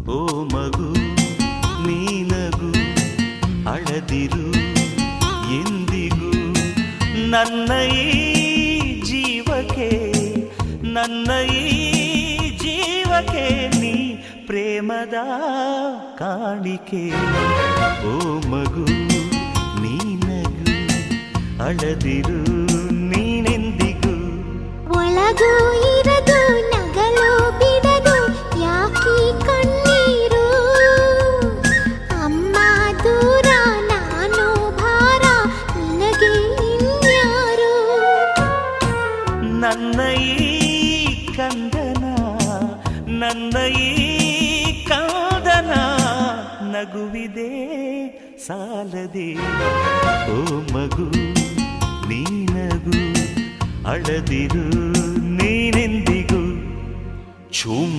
ಓ ಮಗು ನೀನಗು ಅಳದಿರು ಎಂದಿಗೂ ನನ್ನ ಈ ಜೀವಕ್ಕೆ ನನ್ನ ಈ ಜೀವಕ್ಕೆ ನೀ ಪ್ರೇಮದ ಕಾಣಿಕೆ ಓ ಮಗು ನೀನಗು ಅಳದಿರು ನೀನೆಂದಿಗೂ ಒಳಗೂ ಇರದು ನಗಲು ಬಿಡದು ಯಾಕಿ ಕಣ್ಣೀರು ಅಮ್ಮ ದೂರ ನಾನು ಭಾರ ನಿನಗೆ ಇನ್ಯಾರು ನನ್ನ ಈ ಕಂದನ ನನ್ನ ಈ ಕಾದನ ನಗುವಿದೆ ಸಾಲದೆ ಓ ಮಗು ನೀನಗು ಅಳದಿರು ನೀನೆಂದಿಗೂ